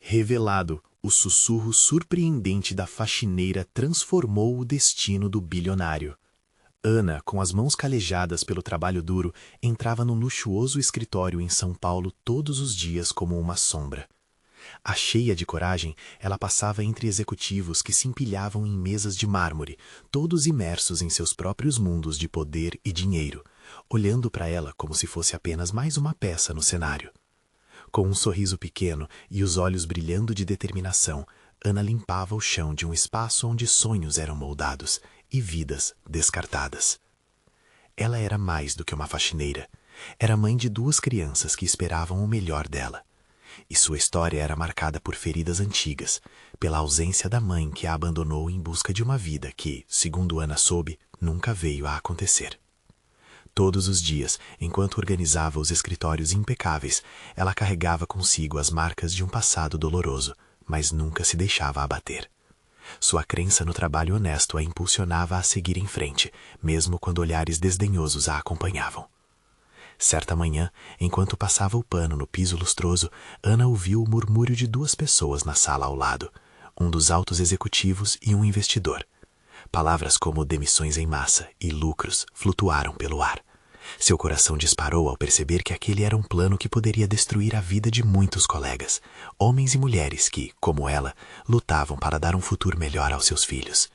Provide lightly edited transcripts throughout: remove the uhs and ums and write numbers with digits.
Revelado, o sussurro surpreendente da faxineira transformou o destino do bilionário. Ana, com as mãos calejadas pelo trabalho duro, entrava no luxuoso escritório em São Paulo todos os dias como uma sombra. A cheia de coragem, ela passava entre executivos que se empilhavam em mesas de mármore, todos imersos em seus próprios mundos de poder e dinheiro, olhando para ela como se fosse apenas mais uma peça no cenário. Com um sorriso pequeno e os olhos brilhando de determinação, Ana limpava o chão de um espaço onde sonhos eram moldados e vidas descartadas. Ela era mais do que uma faxineira. Era mãe de 2 crianças que esperavam o melhor dela. E sua história era marcada por feridas antigas, pela ausência da mãe que a abandonou em busca de uma vida que, segundo Ana soube, nunca veio a acontecer. Todos os dias, enquanto organizava os escritórios impecáveis, ela carregava consigo as marcas de um passado doloroso, mas nunca se deixava abater. Sua crença no trabalho honesto a impulsionava a seguir em frente, mesmo quando olhares desdenhosos a acompanhavam. Certa manhã, enquanto passava o pano no piso lustroso, Ana ouviu o murmúrio de 2 pessoas na sala ao lado, um dos altos executivos e um investidor. Palavras como demissões em massa e lucros flutuaram pelo ar. Seu coração disparou ao perceber que aquele era um plano que poderia destruir a vida de muitos colegas, homens e mulheres que, como ela, lutavam para dar um futuro melhor aos seus filhos.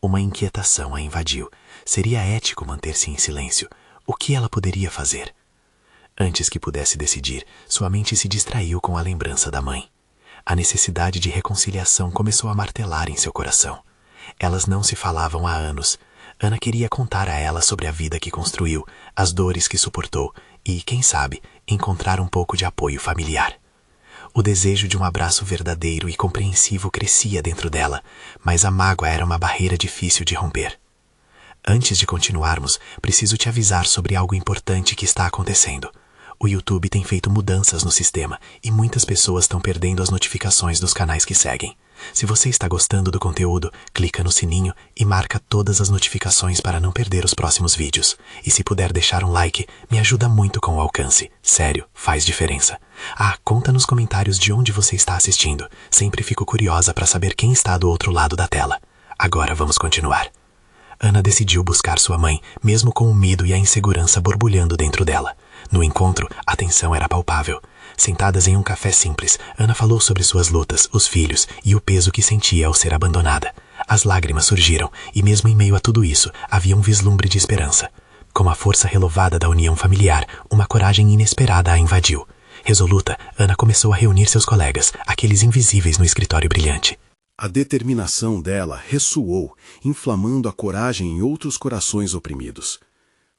Uma inquietação a invadiu. Seria ético manter-se em silêncio? O que ela poderia fazer? Antes que pudesse decidir, sua mente se distraiu com a lembrança da mãe. A necessidade de reconciliação começou a martelar em seu coração. Elas não se falavam há anos. Ana queria contar a ela sobre a vida que construiu, as dores que suportou e, quem sabe, encontrar um pouco de apoio familiar. O desejo de um abraço verdadeiro e compreensivo crescia dentro dela, mas a mágoa era uma barreira difícil de romper. Antes de continuarmos, preciso te avisar sobre algo importante que está acontecendo. O YouTube tem feito mudanças no sistema e muitas pessoas estão perdendo as notificações dos canais que seguem. Se você está gostando do conteúdo, clica no sininho e marca todas as notificações para não perder os próximos vídeos. E se puder deixar um like, me ajuda muito com o alcance. Sério, faz diferença. Conta nos comentários de onde você está assistindo. Sempre fico curiosa para saber quem está do outro lado da tela. Agora vamos continuar. Ana decidiu buscar sua mãe, mesmo com o medo e a insegurança borbulhando dentro dela. No encontro, a tensão era palpável. Sentadas em um café simples, Ana falou sobre suas lutas, os filhos e o peso que sentia ao ser abandonada. As lágrimas surgiram, e mesmo em meio a tudo isso, havia um vislumbre de esperança. Com a força renovada da união familiar, uma coragem inesperada a invadiu. Resoluta, Ana começou a reunir seus colegas, aqueles invisíveis no escritório brilhante. A determinação dela ressoou, inflamando a coragem em outros corações oprimidos.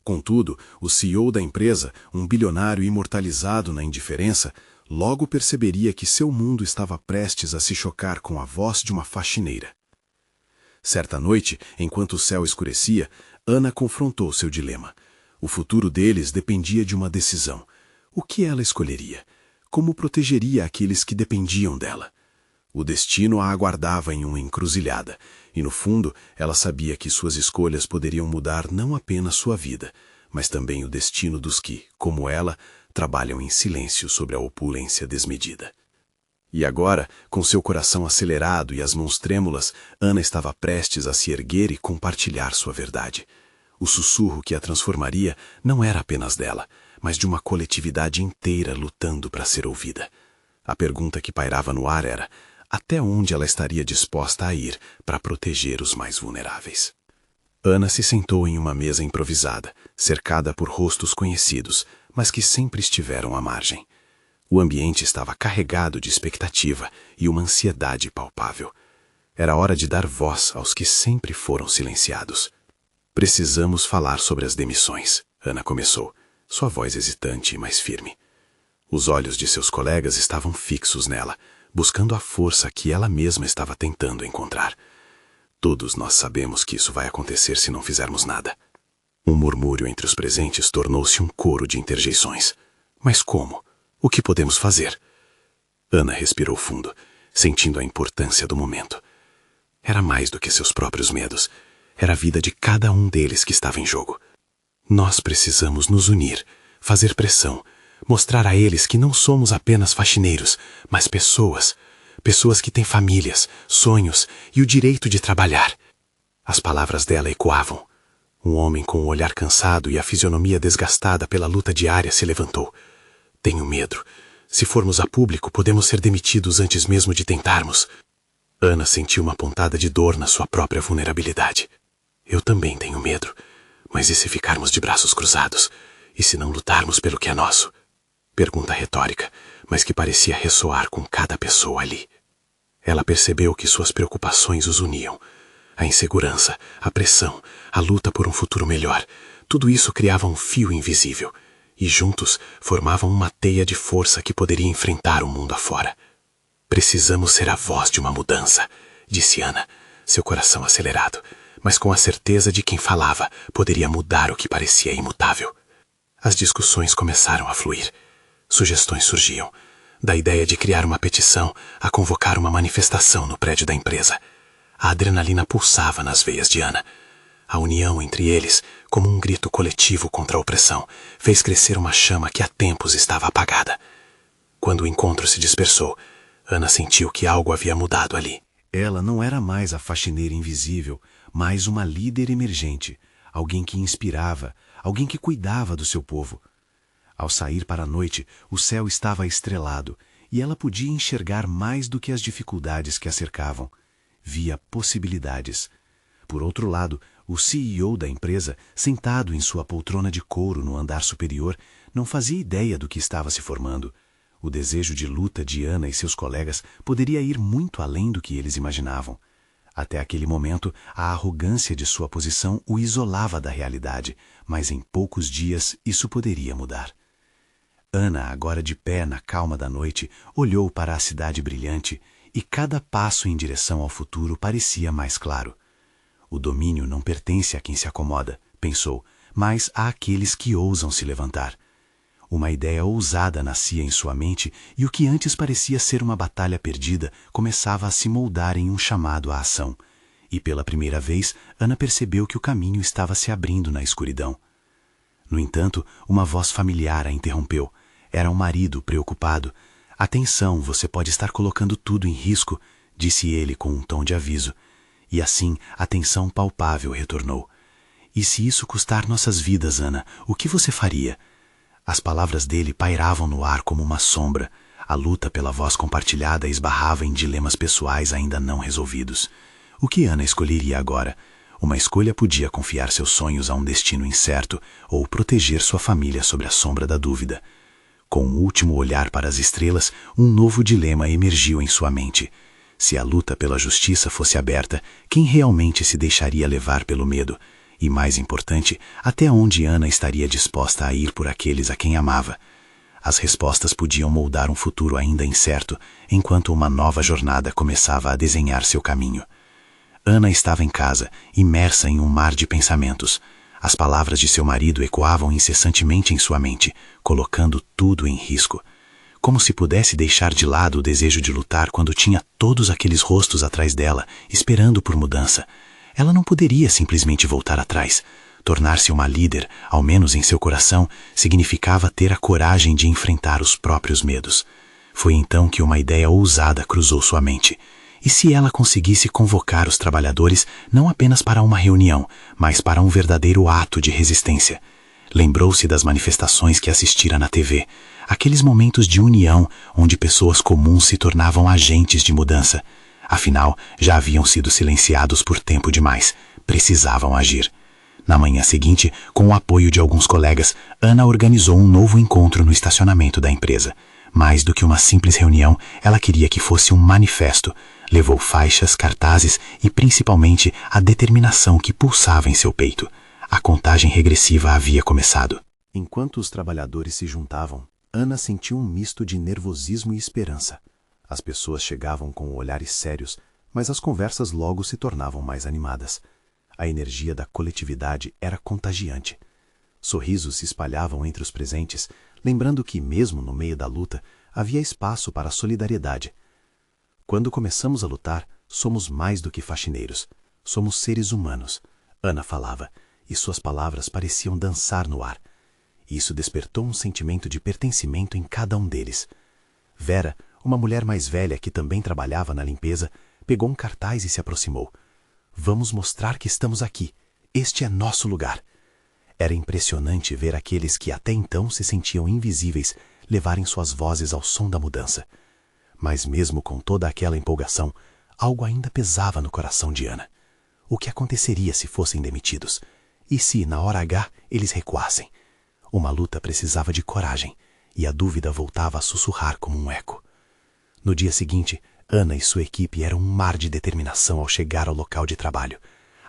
Contudo, o CEO da empresa, um bilionário imortalizado na indiferença, logo perceberia que seu mundo estava prestes a se chocar com a voz de uma faxineira. Certa noite, enquanto o céu escurecia, Ana confrontou seu dilema. O futuro deles dependia de uma decisão. O que ela escolheria? Como protegeria aqueles que dependiam dela? O destino a aguardava em uma encruzilhada, e no fundo ela sabia que suas escolhas poderiam mudar não apenas sua vida, mas também o destino dos que, como ela, trabalham em silêncio sobre a opulência desmedida. E agora, com seu coração acelerado e as mãos trêmulas, Ana estava prestes a se erguer e compartilhar sua verdade. O sussurro que a transformaria não era apenas dela, mas de uma coletividade inteira lutando para ser ouvida. A pergunta que pairava no ar era: até onde ela estaria disposta a ir para proteger os mais vulneráveis? Ana se sentou em uma mesa improvisada, cercada por rostos conhecidos, mas que sempre estiveram à margem. O ambiente estava carregado de expectativa e uma ansiedade palpável. Era hora de dar voz aos que sempre foram silenciados. Precisamos falar sobre as demissões, Ana começou, sua voz hesitante e mais firme. Os olhos de seus colegas estavam fixos nela, buscando a força que ela mesma estava tentando encontrar. Todos nós sabemos que isso vai acontecer se não fizermos nada. Um murmúrio entre os presentes tornou-se um coro de interjeições. Mas como? O que podemos fazer? Ana respirou fundo, sentindo a importância do momento. Era mais do que seus próprios medos. Era a vida de cada um deles que estava em jogo. Nós precisamos nos unir, fazer pressão, mostrar a eles que não somos apenas faxineiros, mas pessoas, Pessoas que têm famílias, sonhos e o direito de trabalhar. As palavras dela ecoavam. Um homem com o olhar cansado e a fisionomia desgastada pela luta diária se levantou. Tenho medo. Se formos a público, podemos ser demitidos antes mesmo de tentarmos. Ana sentiu uma pontada de dor na sua própria vulnerabilidade. Eu também tenho medo. Mas e se ficarmos de braços cruzados? E se não lutarmos pelo que é nosso? Pergunta retórica, mas que parecia ressoar com cada pessoa ali. Ela percebeu que suas preocupações os uniam. A insegurança, a pressão, a luta por um futuro melhor, tudo isso criava um fio invisível, e juntos formavam uma teia de força que poderia enfrentar o mundo afora. Precisamos ser a voz de uma mudança, disse Ana, seu coração acelerado, mas com a certeza de quem falava poderia mudar o que parecia imutável. As discussões começaram a fluir. Sugestões surgiam, da ideia de criar uma petição a convocar uma manifestação no prédio da empresa. A adrenalina pulsava nas veias de Ana. A união entre eles, como um grito coletivo contra a opressão, fez crescer uma chama que há tempos estava apagada. Quando o encontro se dispersou, Ana sentiu que algo havia mudado ali. Ela não era mais a faxineira invisível, mas uma líder emergente, alguém que inspirava, alguém que cuidava do seu povo. Ao sair para a noite, o céu estava estrelado e ela podia enxergar mais do que as dificuldades que a cercavam. Via possibilidades. Por outro lado, o CEO da empresa, sentado em sua poltrona de couro no andar superior, não fazia ideia do que estava se formando. O desejo de luta de Ana e seus colegas poderia ir muito além do que eles imaginavam. Até aquele momento, a arrogância de sua posição o isolava da realidade, mas em poucos dias isso poderia mudar. Ana, agora de pé na calma da noite, olhou para a cidade brilhante e cada passo em direção ao futuro parecia mais claro. O domínio não pertence a quem se acomoda, pensou, mas àqueles que ousam se levantar. Uma ideia ousada nascia em sua mente e o que antes parecia ser uma batalha perdida começava a se moldar em um chamado à ação. E pela primeira vez, Ana percebeu que o caminho estava se abrindo na escuridão. No entanto, uma voz familiar a interrompeu. Era um marido preocupado. Atenção, você pode estar colocando tudo em risco, disse ele com um tom de aviso. E assim, a tensão palpável retornou. E se isso custar nossas vidas, Ana, o que você faria? As palavras dele pairavam no ar como uma sombra. A luta pela voz compartilhada esbarrava em dilemas pessoais ainda não resolvidos. O que Ana escolheria agora? Uma escolha podia confiar seus sonhos a um destino incerto ou proteger sua família sobre a sombra da dúvida. Com um último olhar para as estrelas, um novo dilema emergiu em sua mente. Se a luta pela justiça fosse aberta, quem realmente se deixaria levar pelo medo? E, mais importante, até onde Ana estaria disposta a ir por aqueles a quem amava? As respostas podiam moldar um futuro ainda incerto, enquanto uma nova jornada começava a desenhar seu caminho. Ana estava em casa, imersa em um mar de pensamentos. As palavras de seu marido ecoavam incessantemente em sua mente, colocando tudo em risco. Como se pudesse deixar de lado o desejo de lutar quando tinha todos aqueles rostos atrás dela, esperando por mudança. Ela não poderia simplesmente voltar atrás. Tornar-se uma líder, ao menos em seu coração, significava ter a coragem de enfrentar os próprios medos. Foi então que uma ideia ousada cruzou sua mente. E se ela conseguisse convocar os trabalhadores não apenas para uma reunião, mas para um verdadeiro ato de resistência? Lembrou-se das manifestações que assistira na TV, aqueles momentos de união onde pessoas comuns se tornavam agentes de mudança. Afinal, já haviam sido silenciados por tempo demais. Precisavam agir. Na manhã seguinte, com o apoio de alguns colegas, Ana organizou um novo encontro no estacionamento da empresa. Mais do que uma simples reunião, ela queria que fosse um manifesto. Levou faixas, cartazes e, principalmente, a determinação que pulsava em seu peito. A contagem regressiva havia começado. Enquanto os trabalhadores se juntavam, Ana sentiu um misto de nervosismo e esperança. As pessoas chegavam com olhares sérios, mas as conversas logo se tornavam mais animadas. A energia da coletividade era contagiante. Sorrisos se espalhavam entre os presentes, lembrando que, mesmo no meio da luta, havia espaço para a solidariedade. Quando começamos a lutar, somos mais do que faxineiros. Somos seres humanos, Ana falava, e suas palavras pareciam dançar no ar. Isso despertou um sentimento de pertencimento em cada um deles. Vera, Uma mulher mais velha, que também trabalhava na limpeza, pegou um cartaz e se aproximou. Vamos mostrar que estamos aqui. Este é nosso lugar. Era impressionante ver aqueles que até então se sentiam invisíveis levarem suas vozes ao som da mudança. Mas mesmo com toda aquela empolgação, algo ainda pesava no coração de Ana. O que aconteceria se fossem demitidos? E se, na hora H, eles recuassem? Uma luta precisava de coragem, e a dúvida voltava a sussurrar como um eco. No dia seguinte, Ana e sua equipe eram um mar de determinação ao chegar ao local de trabalho.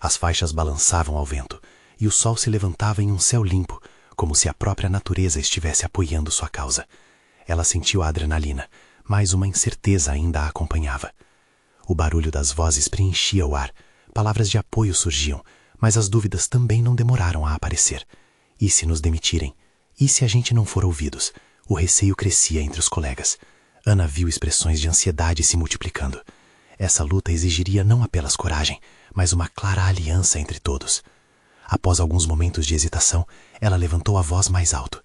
As faixas balançavam ao vento, e o sol se levantava em um céu limpo, como se a própria natureza estivesse apoiando sua causa. Ela sentiu a adrenalina, mas uma incerteza ainda a acompanhava. O barulho das vozes preenchia o ar, palavras de apoio surgiam, mas as dúvidas também não demoraram a aparecer. E se nos demitirem? E se a gente não for ouvidos? O receio crescia entre os colegas. Ana viu expressões de ansiedade se multiplicando. Essa luta exigiria não apenas coragem, mas uma clara aliança entre todos. Após alguns momentos de hesitação, ela levantou a voz mais alto.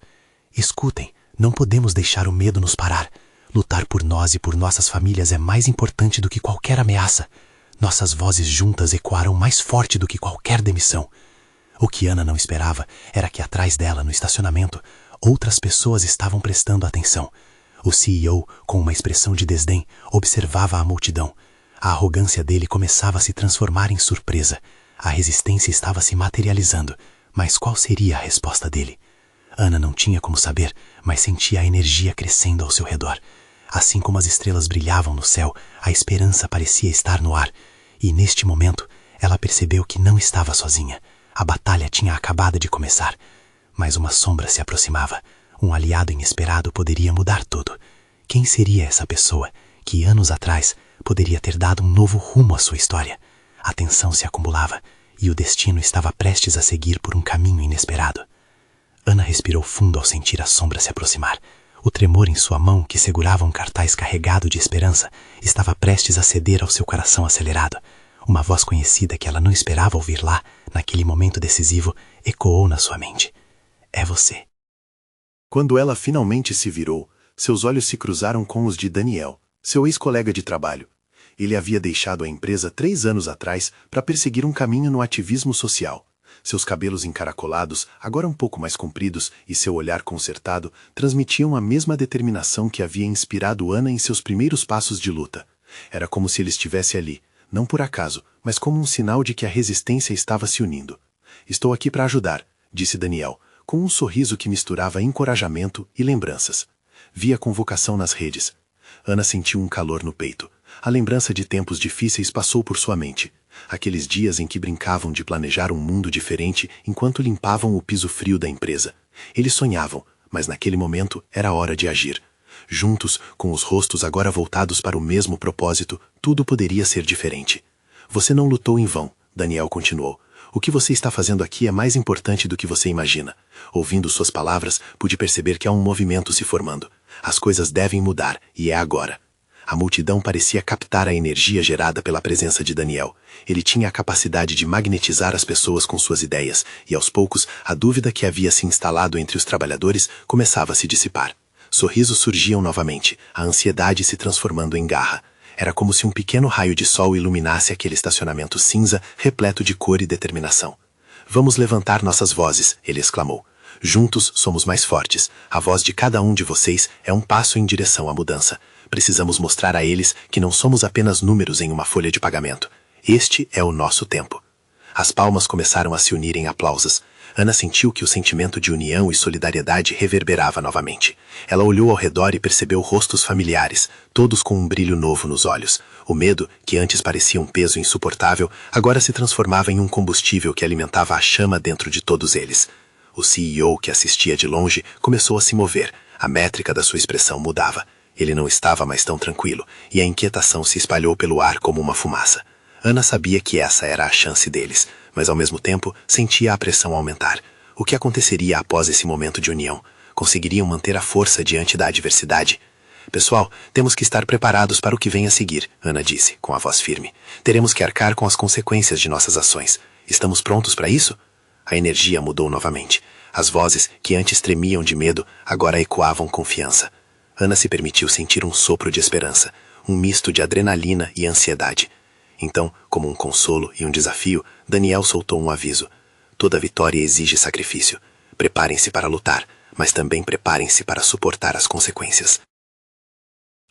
Escutem, não podemos deixar o medo nos parar. Lutar por nós e por nossas famílias é mais importante do que qualquer ameaça. Nossas vozes juntas ecoaram mais forte do que qualquer demissão. O que Ana não esperava era que atrás dela, no estacionamento, outras pessoas estavam prestando atenção. O CEO, com uma expressão de desdém, observava a multidão. A arrogância dele começava a se transformar em surpresa. A resistência estava se materializando. Mas qual seria a resposta dele? Ana não tinha como saber, mas sentia a energia crescendo ao seu redor. Assim como as estrelas brilhavam no céu, a esperança parecia estar no ar. E neste momento, ela percebeu que não estava sozinha. A batalha tinha acabado de começar. Mas uma sombra se aproximava. Um aliado inesperado poderia mudar tudo. Quem seria essa pessoa que, anos atrás, poderia ter dado um novo rumo à sua história? A tensão se acumulava e o destino estava prestes a seguir por um caminho inesperado. Ana respirou fundo ao sentir a sombra se aproximar. O tremor em sua mão, que segurava um cartaz carregado de esperança, estava prestes a ceder ao seu coração acelerado. Uma voz conhecida que ela não esperava ouvir lá, naquele momento decisivo, ecoou na sua mente. É você. Quando ela finalmente se virou, seus olhos se cruzaram com os de Daniel, seu ex-colega de trabalho. Ele havia deixado a empresa 3 anos atrás para perseguir um caminho no ativismo social. Seus cabelos encaracolados, agora um pouco mais compridos, e seu olhar concertado, transmitiam a mesma determinação que havia inspirado Ana em seus primeiros passos de luta. Era como se ele estivesse ali, não por acaso, mas como um sinal de que a resistência estava se unindo. Estou aqui para ajudar, disse Daniel, com um sorriso que misturava encorajamento e lembranças. Vi a convocação nas redes. Ana sentiu um calor no peito. A lembrança de tempos difíceis passou por sua mente. Aqueles dias em que brincavam de planejar um mundo diferente enquanto limpavam o piso frio da empresa. Eles sonhavam, mas naquele momento era hora de agir. Juntos, com os rostos agora voltados para o mesmo propósito, tudo poderia ser diferente. Você não lutou em vão, Daniel continuou. O que você está fazendo aqui é mais importante do que você imagina. Ouvindo suas palavras, pude perceber que há um movimento se formando. As coisas devem mudar, e é agora. A multidão parecia captar a energia gerada pela presença de Daniel. Ele tinha a capacidade de magnetizar as pessoas com suas ideias, e aos poucos, a dúvida que havia se instalado entre os trabalhadores começava a se dissipar. Sorrisos surgiam novamente, a ansiedade se transformando em garra. Era como se um pequeno raio de sol iluminasse aquele estacionamento cinza, repleto de cor e determinação. Vamos levantar nossas vozes, ele exclamou. Juntos somos mais fortes. A voz de cada um de vocês é um passo em direção à mudança. Precisamos mostrar a eles que não somos apenas números em uma folha de pagamento. Este é o nosso tempo. As palmas começaram a se unir em aplausos. Ana sentiu que o sentimento de união e solidariedade reverberava novamente. Ela olhou ao redor e percebeu rostos familiares, todos com um brilho novo nos olhos. O medo, que antes parecia um peso insuportável, agora se transformava em um combustível que alimentava a chama dentro de todos eles. O CEO, que assistia de longe, começou a se mover. A métrica da sua expressão mudava. Ele não estava mais tão tranquilo, e a inquietação se espalhou pelo ar como uma fumaça. Ana sabia que essa era a chance deles, mas ao mesmo tempo sentia a pressão aumentar. O que aconteceria após esse momento de união? Conseguiriam manter a força diante da adversidade? Pessoal, temos que estar preparados para o que vem a seguir, Ana disse, com a voz firme. Teremos que arcar com as consequências de nossas ações. Estamos prontos para isso? A energia mudou novamente. As vozes, que antes tremiam de medo, agora ecoavam confiança. Ana se permitiu sentir um sopro de esperança, um misto de adrenalina e ansiedade. Então, como um consolo e um desafio, Daniel soltou um aviso. Toda vitória exige sacrifício. Preparem-se para lutar, mas também preparem-se para suportar as consequências.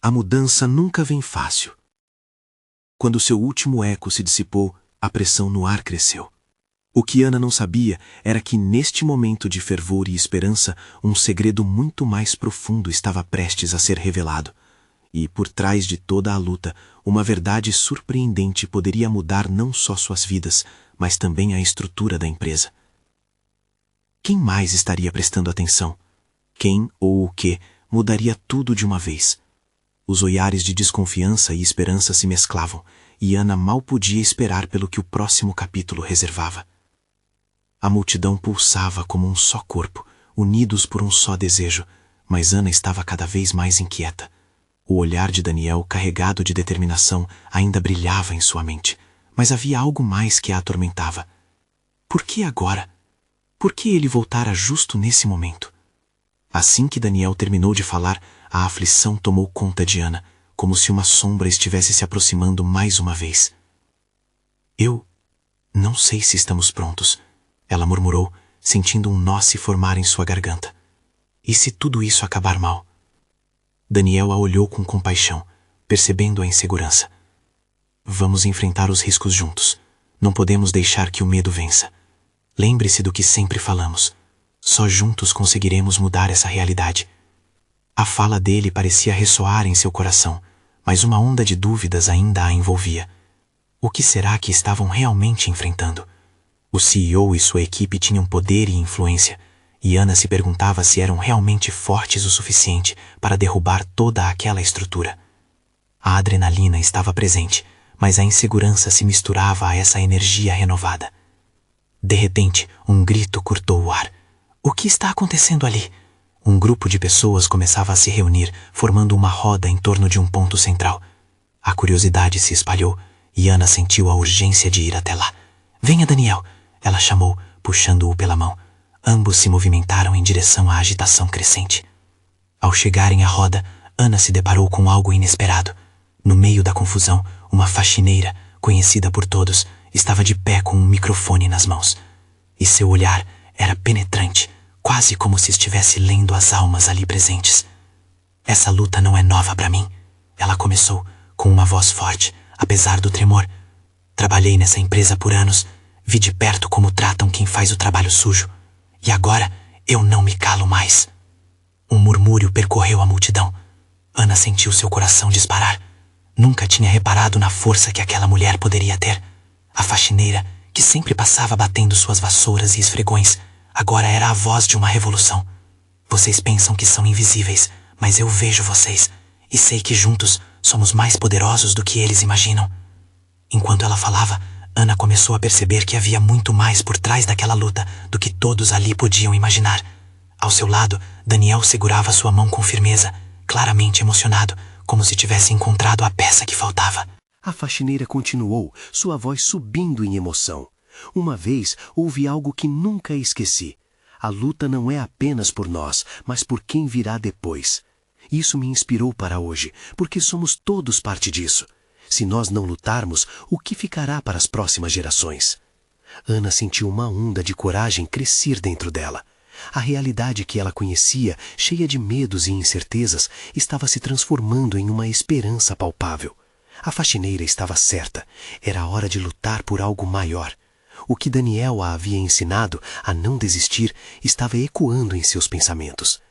A mudança nunca vem fácil. Quando seu último eco se dissipou, a pressão no ar cresceu. O que Ana não sabia era que, neste momento de fervor e esperança, um segredo muito mais profundo estava prestes a ser revelado. E, por trás de toda a luta, uma verdade surpreendente poderia mudar não só suas vidas, mas também a estrutura da empresa. Quem mais estaria prestando atenção? Quem ou o que mudaria tudo de uma vez? Os olhares de desconfiança e esperança se mesclavam, e Ana mal podia esperar pelo que o próximo capítulo reservava. A multidão pulsava como um só corpo, unidos por um só desejo, mas Ana estava cada vez mais inquieta. O olhar de Daniel, carregado de determinação, ainda brilhava em sua mente, mas havia algo mais que a atormentava. Por que agora? Por que ele voltara justo nesse momento? Assim que Daniel terminou de falar, a aflição tomou conta de Ana, como se uma sombra estivesse se aproximando mais uma vez. Eu não sei se estamos prontos, ela murmurou, sentindo um nó se formar em sua garganta. E se tudo isso acabar mal? Daniel a olhou com compaixão, percebendo a insegurança. Vamos enfrentar os riscos juntos. Não podemos deixar que o medo vença. Lembre-se do que sempre falamos. Só juntos conseguiremos mudar essa realidade. A fala dele parecia ressoar em seu coração, mas uma onda de dúvidas ainda a envolvia. O que será que estavam realmente enfrentando? O CEO e sua equipe tinham poder e influência, e Ana se perguntava se eram realmente fortes o suficiente para derrubar toda aquela estrutura. A adrenalina estava presente, mas a insegurança se misturava a essa energia renovada. De repente, um grito cortou o ar. O que está acontecendo ali? Um grupo de pessoas começava a se reunir, formando uma roda em torno de um ponto central. A curiosidade se espalhou, e Ana sentiu a urgência de ir até lá. Venha, Daniel! Ela chamou, puxando-o pela mão. Ambos se movimentaram em direção à agitação crescente. Ao chegarem à roda, Ana se deparou com algo inesperado. No meio da confusão, uma faxineira, conhecida por todos, estava de pé com um microfone nas mãos. E seu olhar era penetrante, quase como se estivesse lendo as almas ali presentes. Essa luta não é nova para mim, ela começou, com uma voz forte, apesar do tremor. Trabalhei nessa empresa por anos, vi de perto como tratam quem faz o trabalho sujo. E agora eu não me calo mais. Um murmúrio percorreu a multidão. Ana sentiu seu coração disparar. Nunca tinha reparado na força que aquela mulher poderia ter. A faxineira, que sempre passava batendo suas vassouras e esfregões, agora era a voz de uma revolução. Vocês pensam que são invisíveis, mas eu vejo vocês, e sei que juntos somos mais poderosos do que eles imaginam. Enquanto ela falava, Ana começou a perceber que havia muito mais por trás daquela luta do que todos ali podiam imaginar. Ao seu lado, Daniel segurava sua mão com firmeza, claramente emocionado, como se tivesse encontrado a peça que faltava. A faxineira continuou, sua voz subindo em emoção. Uma vez houve algo que nunca esqueci. A luta não é apenas por nós, mas por quem virá depois. Isso me inspirou para hoje, porque somos todos parte disso. Se nós não lutarmos, o que ficará para as próximas gerações? Ana sentiu uma onda de coragem crescer dentro dela. A realidade que ela conhecia, cheia de medos e incertezas, estava se transformando em uma esperança palpável. A faxineira estava certa. Era hora de lutar por algo maior. O que Daniel a havia ensinado a não desistir estava ecoando em seus pensamentos.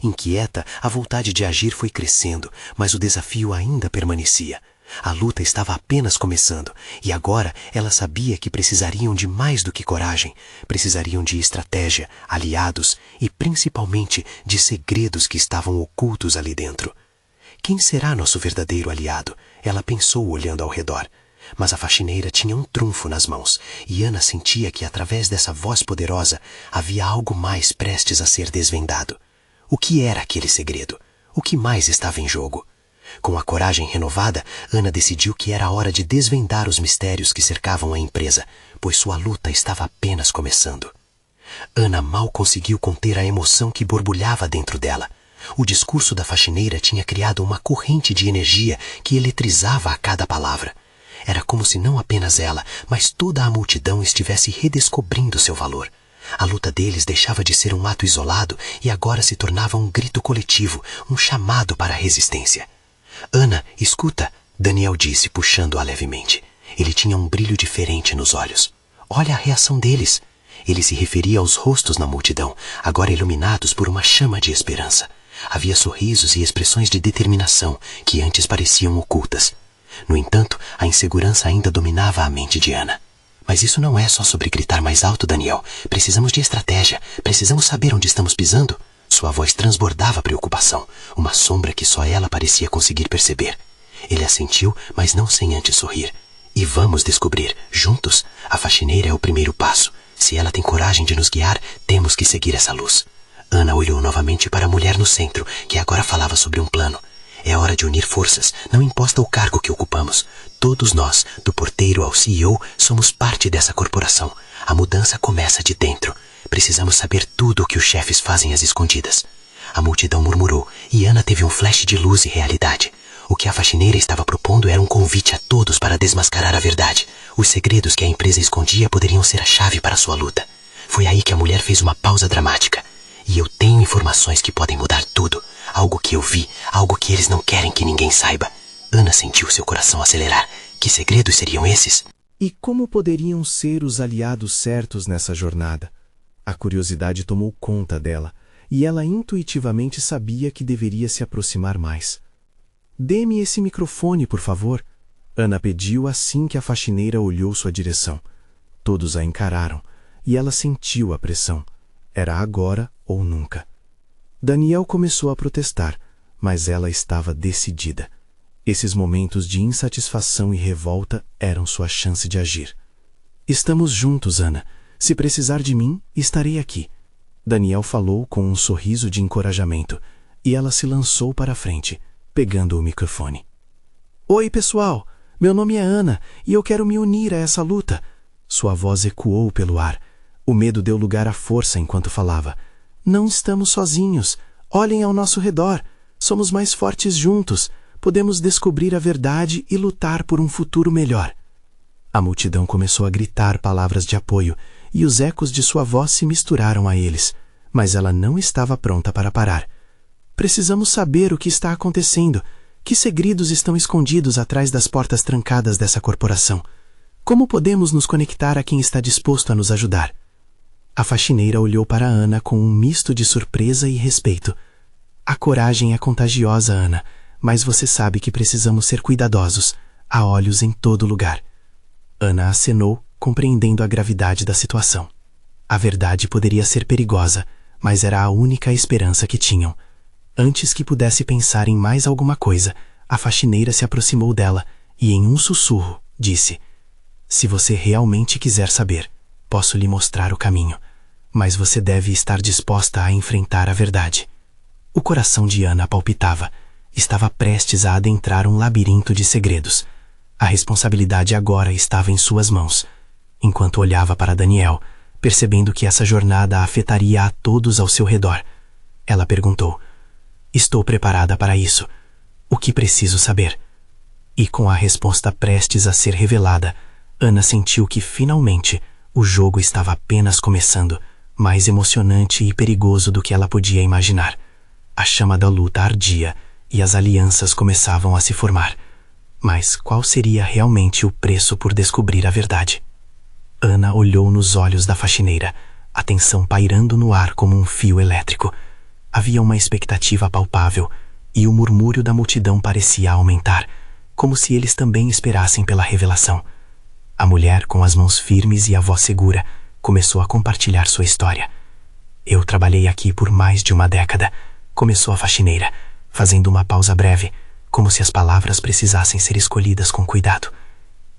Inquieta, a vontade de agir foi crescendo, mas o desafio ainda permanecia. A luta estava apenas começando, e agora ela sabia que precisariam de mais do que coragem. Precisariam de estratégia, aliados e, principalmente, de segredos que estavam ocultos ali dentro. Quem será nosso verdadeiro aliado? Ela pensou olhando ao redor. Mas a faxineira tinha um trunfo nas mãos, e Ana sentia que através dessa voz poderosa havia algo mais prestes a ser desvendado. O que era aquele segredo? O que mais estava em jogo? Com a coragem renovada, Ana decidiu que era hora de desvendar os mistérios que cercavam a empresa, pois sua luta estava apenas começando. Ana mal conseguiu conter a emoção que borbulhava dentro dela. O discurso da faxineira tinha criado uma corrente de energia que eletrizava a cada palavra. Era como se não apenas ela, mas toda a multidão estivesse redescobrindo seu valor. A luta deles deixava de ser um ato isolado e agora se tornava um grito coletivo, um chamado para a resistência. Ana, escuta, Daniel disse, puxando-a levemente. Ele tinha um brilho diferente nos olhos. Olha a reação deles. Ele se referia aos rostos na multidão, agora iluminados por uma chama de esperança. Havia sorrisos e expressões de determinação que antes pareciam ocultas. No entanto, a insegurança ainda dominava a mente de Ana. Mas isso não é só sobre gritar mais alto, Daniel. Precisamos de estratégia. Precisamos saber onde estamos pisando. Sua voz transbordava preocupação, uma sombra que só ela parecia conseguir perceber. Ele assentiu, mas não sem antes sorrir. E vamos descobrir, juntos. A faxineira é o primeiro passo. Se ela tem coragem de nos guiar, temos que seguir essa luz. Ana olhou novamente para a mulher no centro, que agora falava sobre um plano. É hora de unir forças, não importa o cargo que ocupamos. Todos nós, do porteiro ao CEO, somos parte dessa corporação. A mudança começa de dentro. Precisamos saber tudo o que os chefes fazem às escondidas. A multidão murmurou, e Ana teve um flash de luz e realidade. O que a faxineira estava propondo era um convite a todos para desmascarar a verdade. Os segredos que a empresa escondia poderiam ser a chave para sua luta. Foi aí que a mulher fez uma pausa dramática. E eu tenho informações que podem mudar tudo. Algo que eu vi, algo que eles não querem que ninguém saiba. Ana sentiu seu coração acelerar. Que segredos seriam esses? E como poderiam ser os aliados certos nessa jornada? A curiosidade tomou conta dela, e ela intuitivamente sabia que deveria se aproximar mais. Dê-me esse microfone, por favor. Ana pediu assim que a faxineira olhou sua direção. Todos a encararam, e ela sentiu a pressão. Era agora ou nunca. Daniel começou a protestar, mas ela estava decidida. Esses momentos de insatisfação e revolta eram sua chance de agir. Estamos juntos, Ana. Se precisar de mim, estarei aqui. Daniel falou com um sorriso de encorajamento, e ela se lançou para a frente, pegando o microfone. Oi, pessoal! Meu nome é Ana, e eu quero me unir a essa luta. Sua voz ecoou pelo ar. O medo deu lugar à força enquanto falava. Não estamos sozinhos. Olhem ao nosso redor. Somos mais fortes juntos. Podemos descobrir a verdade e lutar por um futuro melhor. A multidão começou a gritar palavras de apoio, e os ecos de sua voz se misturaram a eles. Mas ela não estava pronta para parar. Precisamos saber o que está acontecendo. Que segredos estão escondidos atrás das portas trancadas dessa corporação? Como podemos nos conectar a quem está disposto a nos ajudar? A faxineira olhou para Ana com um misto de surpresa e respeito. A coragem é contagiosa, Ana, mas você sabe que precisamos ser cuidadosos. Há olhos em todo lugar. Ana acenou, compreendendo a gravidade da situação. A verdade poderia ser perigosa, mas era a única esperança que tinham. Antes que pudesse pensar em mais alguma coisa, a faxineira se aproximou dela e, em um sussurro, disse: Se você realmente quiser saber, posso lhe mostrar o caminho, mas você deve estar disposta a enfrentar a verdade. O coração de Ana palpitava. Estava prestes a adentrar um labirinto de segredos. A responsabilidade agora estava em suas mãos. Enquanto olhava para Daniel, percebendo que essa jornada afetaria a todos ao seu redor, ela perguntou: Estou preparada para isso. O que preciso saber? E com a resposta prestes a ser revelada, Ana sentiu que, finalmente, o jogo estava apenas começando, mais emocionante e perigoso do que ela podia imaginar. A chama da luta ardia e as alianças começavam a se formar. Mas qual seria realmente o preço por descobrir a verdade? Ana olhou nos olhos da faxineira, a tensão pairando no ar como um fio elétrico. Havia uma expectativa palpável, e o murmúrio da multidão parecia aumentar, como se eles também esperassem pela revelação. A mulher, com as mãos firmes e a voz segura, começou a compartilhar sua história. Eu trabalhei aqui por mais de uma década, começou a faxineira, fazendo uma pausa breve, como se as palavras precisassem ser escolhidas com cuidado.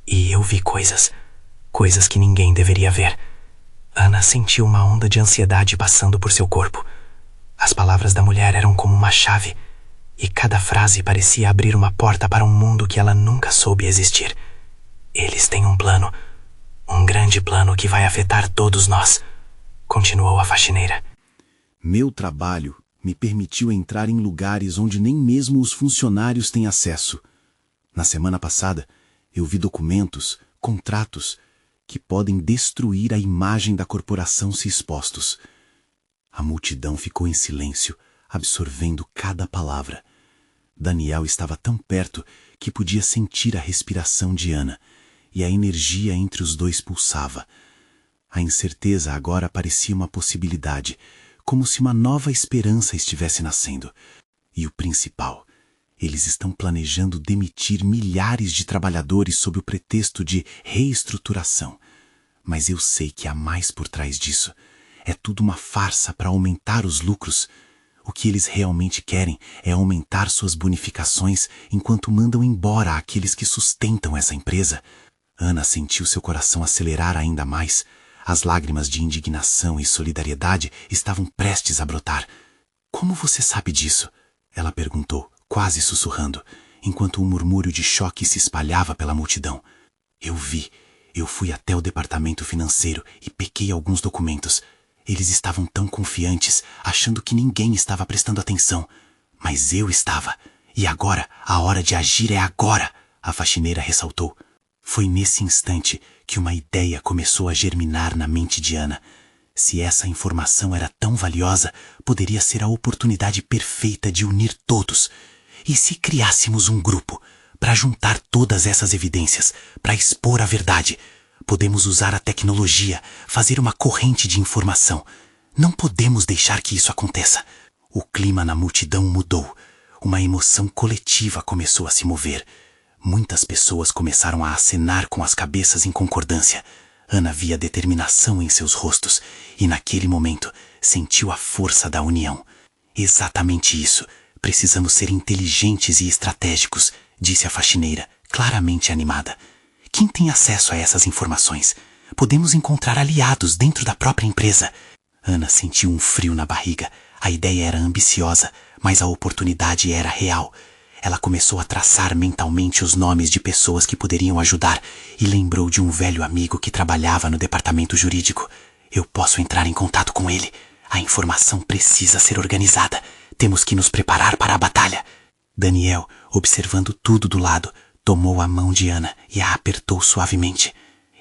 E eu vi coisas que ninguém deveria ver. Ana sentiu uma onda de ansiedade passando por seu corpo. As palavras da mulher eram como uma chave, e cada frase parecia abrir uma porta para um mundo que ela nunca soube existir. Eles têm um plano, um grande plano que vai afetar todos nós, continuou a faxineira. Meu trabalho, me permitiu entrar em lugares onde nem mesmo os funcionários têm acesso. Na semana passada, eu vi documentos, contratos, que podem destruir a imagem da corporação se expostos. A multidão ficou em silêncio, absorvendo cada palavra. Daniel estava tão perto que podia sentir a respiração de Ana, e a energia entre os dois pulsava. A incerteza agora parecia uma possibilidade, como se uma nova esperança estivesse nascendo. E o principal, eles estão planejando demitir milhares de trabalhadores sob o pretexto de reestruturação. Mas eu sei que há mais por trás disso. É tudo uma farsa para aumentar os lucros. O que eles realmente querem é aumentar suas bonificações enquanto mandam embora aqueles que sustentam essa empresa. Ana sentiu seu coração acelerar ainda mais. As lágrimas de indignação e solidariedade estavam prestes a brotar. Como você sabe disso? Ela perguntou, quase sussurrando, enquanto um murmúrio de choque se espalhava pela multidão. Eu vi. Eu fui até o departamento financeiro e peguei alguns documentos. Eles estavam tão confiantes, achando que ninguém estava prestando atenção. Mas eu estava. E agora, a hora de agir é agora, a faxineira ressaltou. Foi nesse instante que uma ideia começou a germinar na mente de Ana. Se essa informação era tão valiosa, poderia ser a oportunidade perfeita de unir todos. E se criássemos um grupo para juntar todas essas evidências, para expor a verdade? Podemos usar a tecnologia, fazer uma corrente de informação. Não podemos deixar que isso aconteça. O clima na multidão mudou. Uma emoção coletiva começou a se mover. Muitas pessoas começaram a acenar com as cabeças em concordância. Ana via determinação em seus rostos e, naquele momento, sentiu a força da união. Exatamente isso. Precisamos ser inteligentes e estratégicos, disse a faxineira, claramente animada. Quem tem acesso a essas informações? Podemos encontrar aliados dentro da própria empresa. Ana sentiu um frio na barriga. A ideia era ambiciosa, mas a oportunidade era real. Ela começou a traçar mentalmente os nomes de pessoas que poderiam ajudar e lembrou de um velho amigo que trabalhava no departamento jurídico. Eu posso entrar em contato com ele. A informação precisa ser organizada. Temos que nos preparar para a batalha. Daniel, observando tudo do lado, tomou a mão de Ana e a apertou suavemente.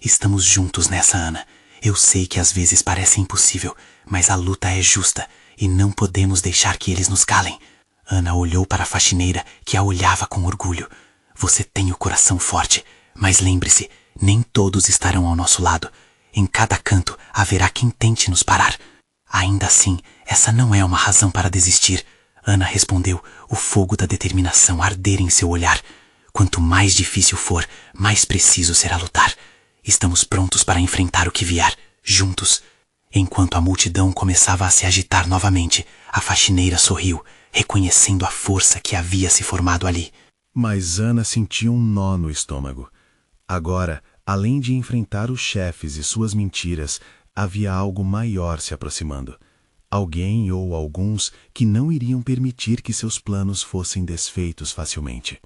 Estamos juntos nessa, Ana. Eu sei que às vezes parece impossível, mas a luta é justa e não podemos deixar que eles nos calem. Ana olhou para a faxineira, que a olhava com orgulho. Você tem o coração forte, mas lembre-se, nem todos estarão ao nosso lado. Em cada canto haverá quem tente nos parar. Ainda assim, essa não é uma razão para desistir. Ana respondeu, o fogo da determinação arder em seu olhar. Quanto mais difícil for, mais preciso será lutar. Estamos prontos para enfrentar o que vier, juntos. Enquanto a multidão começava a se agitar novamente, a faxineira sorriu, reconhecendo a força que havia se formado ali. Mas Ana sentia um nó no estômago. Agora, além de enfrentar os chefes e suas mentiras, havia algo maior se aproximando. Alguém ou alguns que não iriam permitir que seus planos fossem desfeitos facilmente.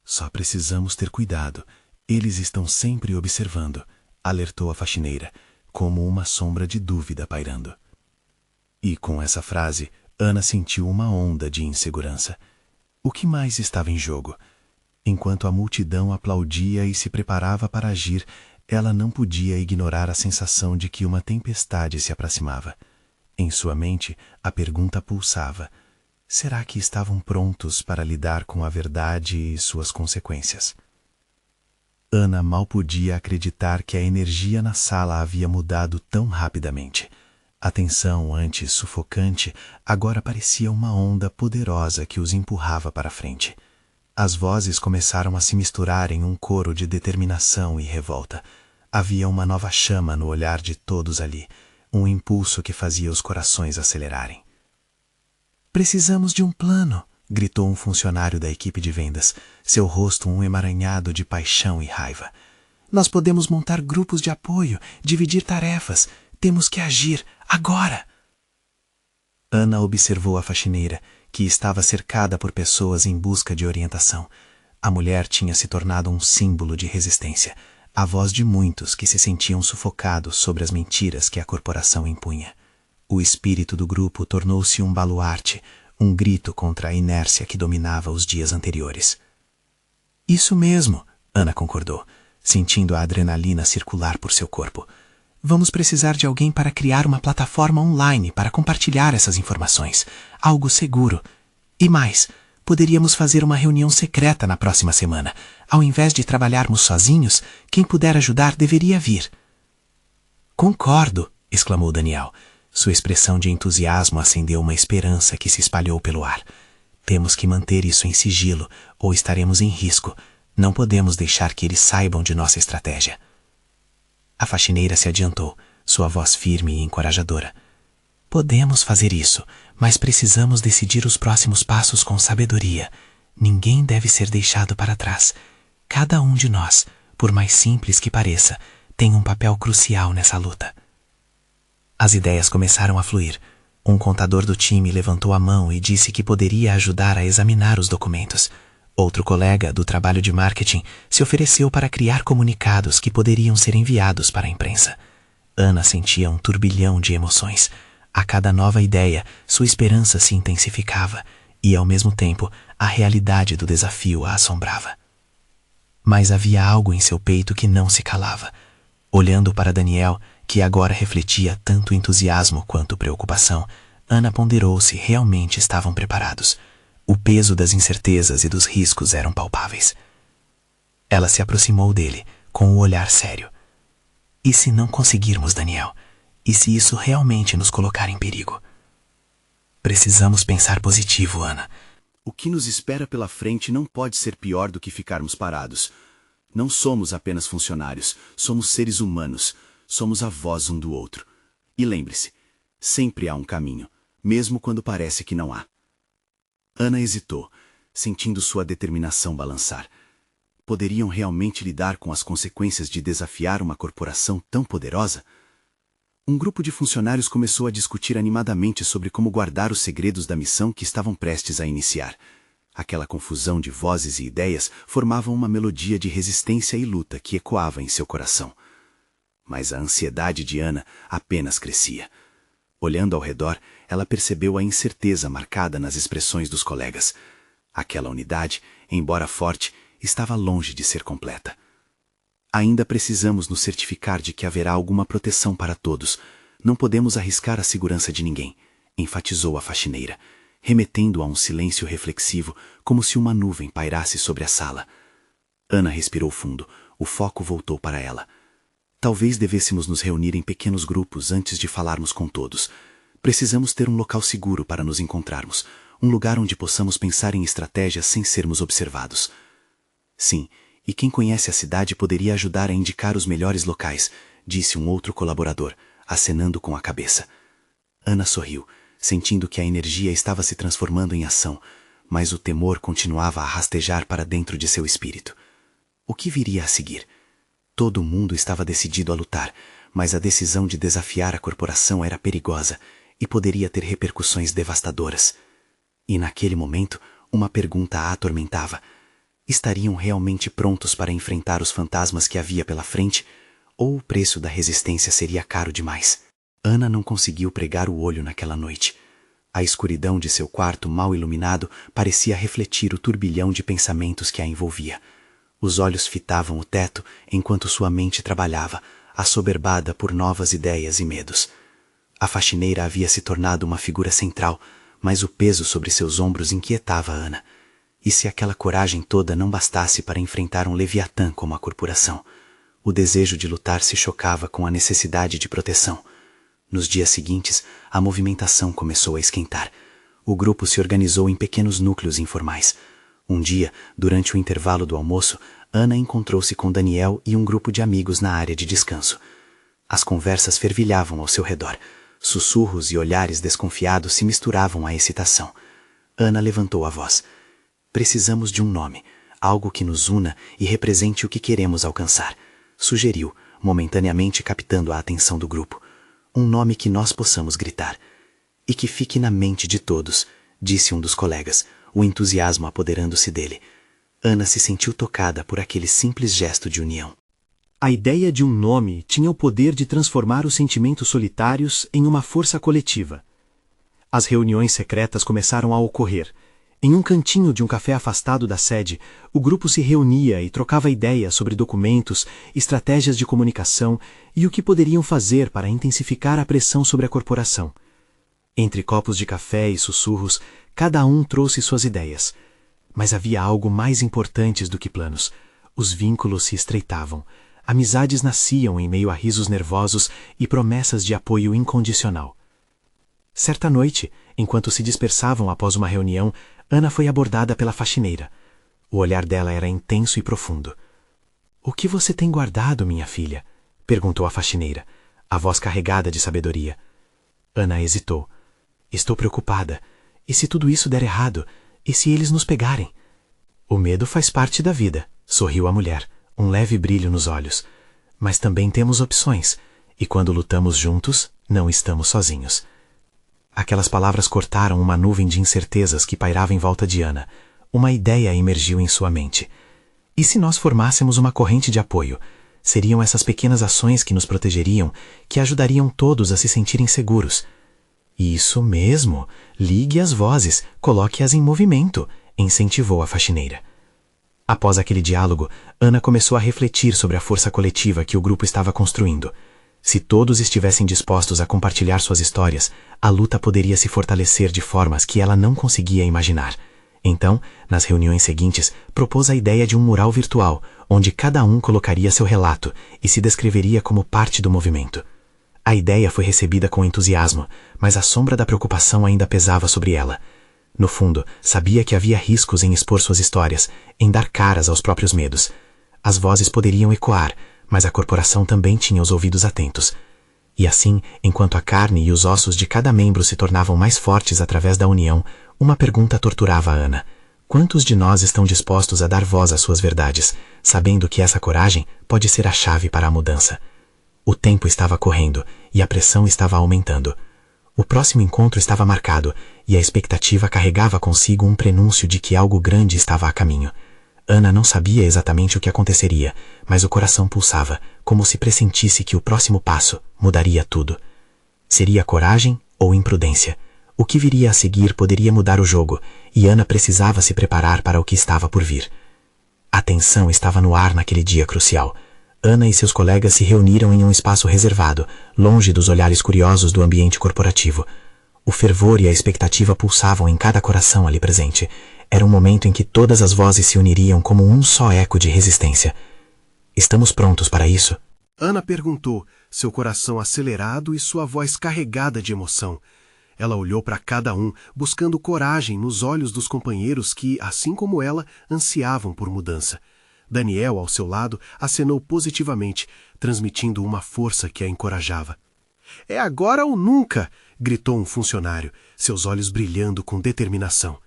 Só precisamos ter cuidado. Eles estão sempre observando, alertou a faxineira, como uma sombra de dúvida pairando. E com essa frase, Ana sentiu uma onda de insegurança. O que mais estava em jogo? Enquanto a multidão aplaudia e se preparava para agir, ela não podia ignorar a sensação de que uma tempestade se aproximava. Em sua mente, a pergunta pulsava. Será que estavam prontos para lidar com a verdade e suas consequências? Ana mal podia acreditar que a energia na sala havia mudado tão rapidamente. A tensão antes sufocante agora parecia uma onda poderosa que os empurrava para frente. As vozes começaram a se misturar em um coro de determinação e revolta. Havia uma nova chama no olhar de todos ali, um impulso que fazia os corações acelerarem. Precisamos de um plano, gritou um funcionário da equipe de vendas, seu rosto um emaranhado de paixão e raiva. Nós podemos montar grupos de apoio, dividir tarefas. Temos que agir, agora! Ana observou a faxineira, que estava cercada por pessoas em busca de orientação. A mulher tinha se tornado um símbolo de resistência, a voz de muitos que se sentiam sufocados sobre as mentiras que a corporação impunha. O espírito do grupo tornou-se um baluarte, um grito contra a inércia que dominava os dias anteriores. Isso mesmo, Ana concordou, sentindo a adrenalina circular por seu corpo. Vamos precisar de alguém para criar uma plataforma online para compartilhar essas informações. Algo seguro. E mais, poderíamos fazer uma reunião secreta na próxima semana. Ao invés de trabalharmos sozinhos, quem puder ajudar deveria vir. Concordo, exclamou Daniel. Sua expressão de entusiasmo acendeu uma esperança que se espalhou pelo ar. Temos que manter isso em sigilo, ou estaremos em risco. Não podemos deixar que eles saibam de nossa estratégia. A faxineira se adiantou, sua voz firme e encorajadora. Podemos fazer isso, mas precisamos decidir os próximos passos com sabedoria. Ninguém deve ser deixado para trás. Cada um de nós, por mais simples que pareça, tem um papel crucial nessa luta. As ideias começaram a fluir. Um contador do time levantou a mão e disse que poderia ajudar a examinar os documentos. Outro colega do trabalho de marketing se ofereceu para criar comunicados que poderiam ser enviados para a imprensa. Ana sentia um turbilhão de emoções. A cada nova ideia, sua esperança se intensificava e, ao mesmo tempo, a realidade do desafio a assombrava. Mas havia algo em seu peito que não se calava. Olhando para Daniel, que agora refletia tanto entusiasmo quanto preocupação, Ana ponderou se realmente estavam preparados. O peso das incertezas e dos riscos eram palpáveis. Ela se aproximou dele, com o olhar sério. E se não conseguirmos, Daniel? E se isso realmente nos colocar em perigo? Precisamos pensar positivo, Ana. O que nos espera pela frente não pode ser pior do que ficarmos parados. Não somos apenas funcionários, somos seres humanos. Somos a voz um do outro. E lembre-se, sempre há um caminho, mesmo quando parece que não há. Ana hesitou, sentindo sua determinação balançar. Poderiam realmente lidar com as consequências de desafiar uma corporação tão poderosa? Um grupo de funcionários começou a discutir animadamente sobre como guardar os segredos da missão que estavam prestes a iniciar. Aquela confusão de vozes e ideias formava uma melodia de resistência e luta que ecoava em seu coração. Mas a ansiedade de Ana apenas crescia. Olhando ao redor, ela percebeu a incerteza marcada nas expressões dos colegas. Aquela unidade, embora forte, estava longe de ser completa. Ainda precisamos nos certificar de que haverá alguma proteção para todos. Não podemos arriscar a segurança de ninguém, enfatizou a faxineira, remetendo a um silêncio reflexivo, como se uma nuvem pairasse sobre a sala. Ana respirou fundo, o foco voltou para ela. Talvez devêssemos nos reunir em pequenos grupos antes de falarmos com todos. Precisamos ter um local seguro para nos encontrarmos, um lugar onde possamos pensar em estratégias sem sermos observados. Sim, e quem conhece a cidade poderia ajudar a indicar os melhores locais, disse um outro colaborador, acenando com a cabeça. Ana sorriu, sentindo que a energia estava se transformando em ação, mas o temor continuava a rastejar para dentro de seu espírito. O que viria a seguir? Todo mundo estava decidido a lutar, mas a decisão de desafiar a corporação era perigosa e poderia ter repercussões devastadoras. E naquele momento, uma pergunta a atormentava. Estariam realmente prontos para enfrentar os fantasmas que havia pela frente, ou o preço da resistência seria caro demais? Ana não conseguiu pregar o olho naquela noite. A escuridão de seu quarto mal iluminado parecia refletir o turbilhão de pensamentos que a envolvia. Os olhos fitavam o teto enquanto sua mente trabalhava, assoberbada por novas ideias e medos. A faxineira havia se tornado uma figura central, mas o peso sobre seus ombros inquietava Ana. E se aquela coragem toda não bastasse para enfrentar um leviatã como a corporação? O desejo de lutar se chocava com a necessidade de proteção. Nos dias seguintes, a movimentação começou a esquentar. O grupo se organizou em pequenos núcleos informais. Um dia, durante o intervalo do almoço, Ana encontrou-se com Daniel e um grupo de amigos na área de descanso. As conversas fervilhavam ao seu redor. Sussurros e olhares desconfiados se misturavam à excitação. Ana levantou a voz. Precisamos de um nome, algo que nos una e represente o que queremos alcançar, sugeriu, momentaneamente captando a atenção do grupo. Um nome que nós possamos gritar. E que fique na mente de todos, disse um dos colegas, o entusiasmo apoderando-se dele. Ana se sentiu tocada por aquele simples gesto de união. A ideia de um nome tinha o poder de transformar os sentimentos solitários em uma força coletiva. As reuniões secretas começaram a ocorrer. Em um cantinho de um café afastado da sede, o grupo se reunia e trocava ideias sobre documentos, estratégias de comunicação e o que poderiam fazer para intensificar a pressão sobre a corporação. Entre copos de café e sussurros, cada um trouxe suas ideias. Mas havia algo mais importante do que planos. Os vínculos se estreitavam. Amizades nasciam em meio a risos nervosos e promessas de apoio incondicional. Certa noite, enquanto se dispersavam após uma reunião, Ana foi abordada pela faxineira. O olhar dela era intenso e profundo. — O que você tem guardado, minha filha? — perguntou a faxineira, a voz carregada de sabedoria. Ana hesitou. — Estou preocupada. E se tudo isso der errado? E se eles nos pegarem? — O medo faz parte da vida — sorriu a mulher, um leve brilho nos olhos. — Mas também temos opções. E quando lutamos juntos, não estamos sozinhos. Aquelas palavras cortaram uma nuvem de incertezas que pairava em volta de Ana. Uma ideia emergiu em sua mente. E se nós formássemos uma corrente de apoio? Seriam essas pequenas ações que nos protegeriam, que ajudariam todos a se sentirem seguros. Isso mesmo! Ligue as vozes, coloque-as em movimento, incentivou a faxineira. Após aquele diálogo, Ana começou a refletir sobre a força coletiva que o grupo estava construindo. Se todos estivessem dispostos a compartilhar suas histórias, a luta poderia se fortalecer de formas que ela não conseguia imaginar. Então, nas reuniões seguintes, propôs a ideia de um mural virtual, onde cada um colocaria seu relato e se descreveria como parte do movimento. A ideia foi recebida com entusiasmo, mas a sombra da preocupação ainda pesava sobre ela. No fundo, sabia que havia riscos em expor suas histórias, em dar caras aos próprios medos. As vozes poderiam ecoar, mas a corporação também tinha os ouvidos atentos. E assim, enquanto a carne e os ossos de cada membro se tornavam mais fortes através da união, uma pergunta torturava Ana. Quantos de nós estão dispostos a dar voz às suas verdades, sabendo que essa coragem pode ser a chave para a mudança? O tempo estava correndo e a pressão estava aumentando. O próximo encontro estava marcado e a expectativa carregava consigo um prenúncio de que algo grande estava a caminho. Ana não sabia exatamente o que aconteceria, mas o coração pulsava, como se pressentisse que o próximo passo mudaria tudo. Seria coragem ou imprudência? O que viria a seguir poderia mudar o jogo, e Ana precisava se preparar para o que estava por vir. A tensão estava no ar naquele dia crucial. Ana e seus colegas se reuniram em um espaço reservado, longe dos olhares curiosos do ambiente corporativo. O fervor e a expectativa pulsavam em cada coração ali presente. Era um momento em que todas as vozes se uniriam como um só eco de resistência. Estamos prontos para isso? Ana perguntou, seu coração acelerado e sua voz carregada de emoção. Ela olhou para cada um, buscando coragem nos olhos dos companheiros que, assim como ela, ansiavam por mudança. Daniel, ao seu lado, acenou positivamente, transmitindo uma força que a encorajava. — É agora ou nunca! Gritou um funcionário, seus olhos brilhando com determinação.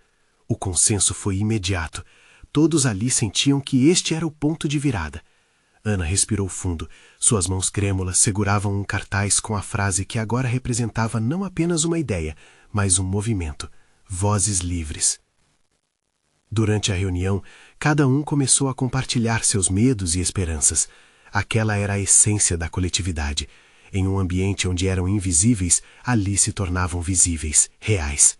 O consenso foi imediato. Todos ali sentiam que este era o ponto de virada. Ana respirou fundo. Suas mãos crêmulas seguravam um cartaz com a frase que agora representava não apenas uma ideia, mas um movimento. Vozes livres. Durante a reunião, cada um começou a compartilhar seus medos e esperanças. Aquela era a essência da coletividade. Em um ambiente onde eram invisíveis, ali se tornavam visíveis, reais.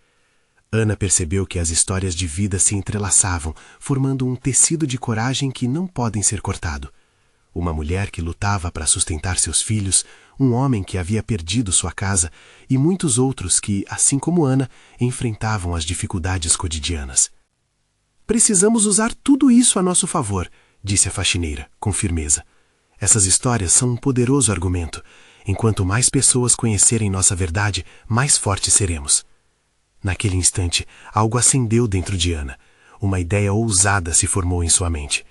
Ana percebeu que as histórias de vida se entrelaçavam, formando um tecido de coragem que não podem ser cortado. Uma mulher que lutava para sustentar seus filhos, um homem que havia perdido sua casa e muitos outros que, assim como Ana, enfrentavam as dificuldades cotidianas. Precisamos usar tudo isso a nosso favor, disse a faxineira, com firmeza. Essas histórias são um poderoso argumento. Enquanto mais pessoas conhecerem nossa verdade, mais fortes seremos. Naquele instante, algo acendeu dentro de Ana. Uma ideia ousada se formou em sua mente.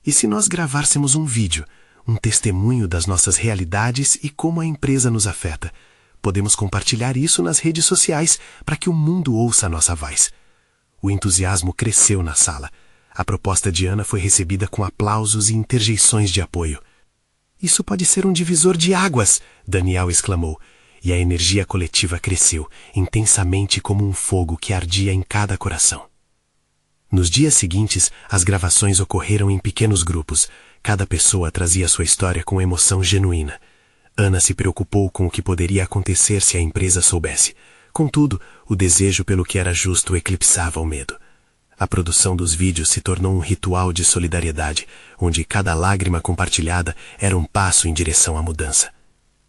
E se nós gravássemos um vídeo, um testemunho das nossas realidades e como a empresa nos afeta? Podemos compartilhar isso nas redes sociais para que o mundo ouça a nossa voz. O entusiasmo cresceu na sala. A proposta de Ana foi recebida com aplausos e interjeições de apoio. Isso pode ser um divisor de águas, Daniel exclamou, e a energia coletiva cresceu, intensamente como um fogo que ardia em cada coração. Nos dias seguintes, as gravações ocorreram em pequenos grupos. Cada pessoa trazia sua história com emoção genuína. Ana se preocupou com o que poderia acontecer se a empresa soubesse. Contudo, o desejo pelo que era justo eclipsava o medo. A produção dos vídeos se tornou um ritual de solidariedade, onde cada lágrima compartilhada era um passo em direção à mudança.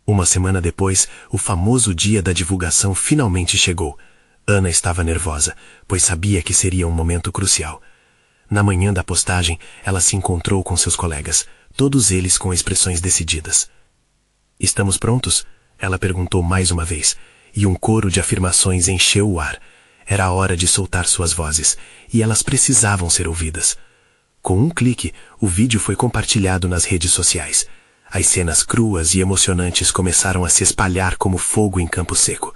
Uma semana depois, o famoso dia da divulgação finalmente chegou. Ana estava nervosa, pois sabia que seria um momento crucial. Na manhã da postagem, ela se encontrou com seus colegas, todos eles com expressões decididas. "Estamos prontos?" ela perguntou mais uma vez, e um coro de afirmações encheu o ar. Era a hora de soltar suas vozes, e elas precisavam ser ouvidas. Com um clique, o vídeo foi compartilhado nas redes sociais. As cenas cruas e emocionantes começaram a se espalhar como fogo em campo seco.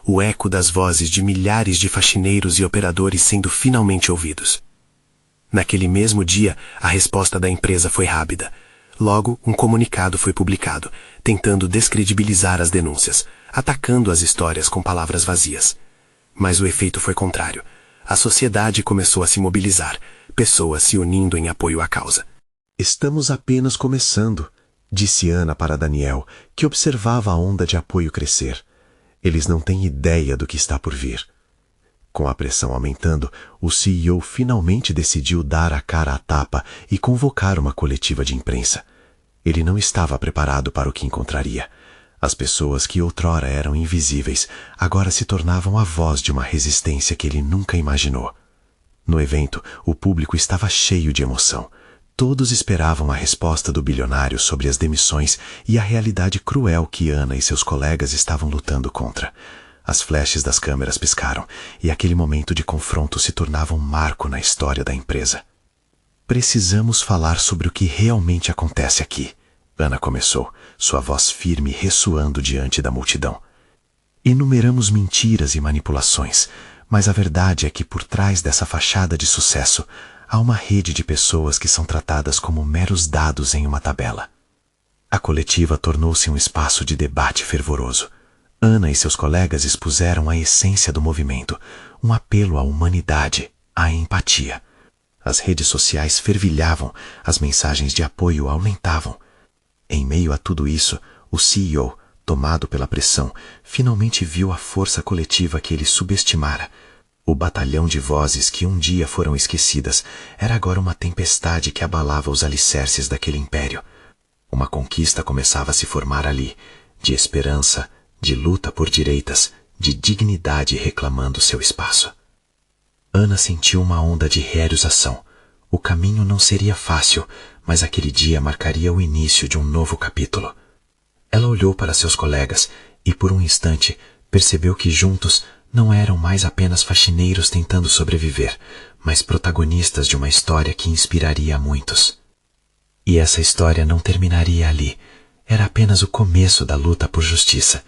O eco das vozes de milhares de faxineiros e operadores sendo finalmente ouvidos. Naquele mesmo dia, a resposta da empresa foi rápida. Logo, um comunicado foi publicado, tentando descredibilizar as denúncias, atacando as histórias com palavras vazias. Mas o efeito foi contrário. A sociedade começou a se mobilizar, pessoas se unindo em apoio à causa. "Estamos apenas começando", disse Ana para Daniel, que observava a onda de apoio crescer. "Eles não têm ideia do que está por vir." Com a pressão aumentando, o CEO finalmente decidiu dar a cara à tapa e convocar uma coletiva de imprensa. Ele não estava preparado para o que encontraria. As pessoas que outrora eram invisíveis, agora se tornavam a voz de uma resistência que ele nunca imaginou. No evento, o público estava cheio de emoção. Todos esperavam a resposta do bilionário sobre as demissões e a realidade cruel que Ana e seus colegas estavam lutando contra. As flashes das câmeras piscaram, e aquele momento de confronto se tornava um marco na história da empresa. "Precisamos falar sobre o que realmente acontece aqui", Ana começou, sua voz firme ressoando diante da multidão. "Enumeramos mentiras e manipulações, mas a verdade é que por trás dessa fachada de sucesso, há uma rede de pessoas que são tratadas como meros dados em uma tabela." A coletiva tornou-se um espaço de debate fervoroso. Ana e seus colegas expuseram a essência do movimento, um apelo à humanidade, à empatia. As redes sociais fervilhavam, as mensagens de apoio aumentavam. Em meio a tudo isso, o CEO, tomado pela pressão, finalmente viu a força coletiva que ele subestimara. O batalhão de vozes que um dia foram esquecidas era agora uma tempestade que abalava os alicerces daquele império. Uma conquista começava a se formar ali, de esperança, de luta por direitas, de dignidade reclamando seu espaço. Ana sentiu uma onda de realização. O caminho não seria fácil, mas aquele dia marcaria o início de um novo capítulo. Ela olhou para seus colegas e, por um instante, percebeu que juntos não eram mais apenas faxineiros tentando sobreviver, mas protagonistas de uma história que inspiraria a muitos. E essa história não terminaria ali. Era apenas o começo da luta por justiça,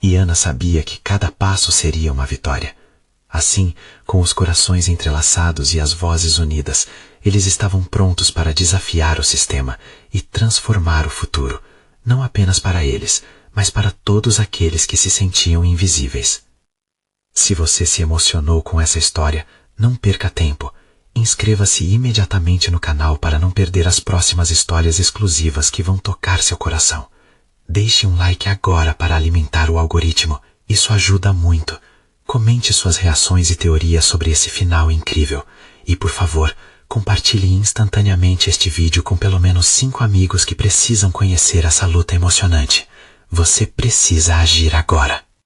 e Ana sabia que cada passo seria uma vitória. Assim, com os corações entrelaçados e as vozes unidas, eles estavam prontos para desafiar o sistema e transformar o futuro, não apenas para eles, mas para todos aqueles que se sentiam invisíveis. Se você se emocionou com essa história, não perca tempo. Inscreva-se imediatamente no canal para não perder as próximas histórias exclusivas que vão tocar seu coração. Deixe um like agora para alimentar o algoritmo. Isso ajuda muito. Comente suas reações e teorias sobre esse final incrível. E, por favor, compartilhe instantaneamente este vídeo com pelo menos 5 amigos que precisam conhecer essa luta emocionante. Você precisa agir agora.